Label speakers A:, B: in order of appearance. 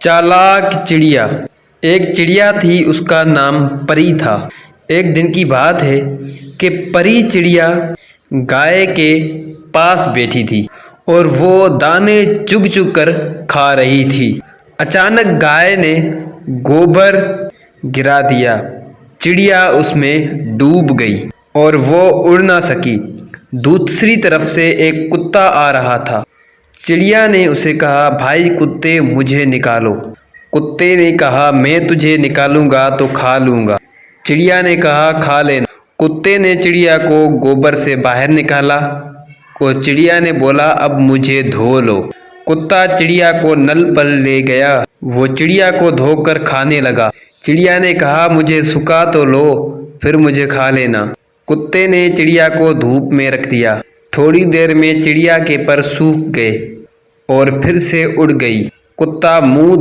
A: चालाक चिड़िया। एक चिड़िया थी, उसका नाम परी था। एक दिन की बात है कि परी चिड़िया गाय के पास बैठी थी और वो दाने चुग चुग कर खा रही थी। अचानक गाय ने गोबर गिरा दिया। चिड़िया उसमें डूब गई और वो उड़ ना सकी। दूसरी तरफ से एक कुत्ता आ रहा था। चिड़िया ने उसे कहा, भाई कुत्ते, मुझे निकालो। कुत्ते ने कहा, मैं तुझे निकालूंगा तो खा लूंगा। चिड़िया ने कहा, खा लेना। कुत्ते ने चिड़िया को गोबर से बाहर निकाला और चिड़िया ने बोला, अब मुझे धो लो। कुत्ता चिड़िया को नल पर ले गया। वो चिड़िया को धोकर खाने लगा। चिड़िया ने कहा, मुझे सुखा तो लो, फिर मुझे खा लेना। कुत्ते ने चिड़िया को धूप में रख दिया। थोड़ी देर में चिड़िया के पर सूख गए और फिर से उड़ गई। कुत्ता मुंह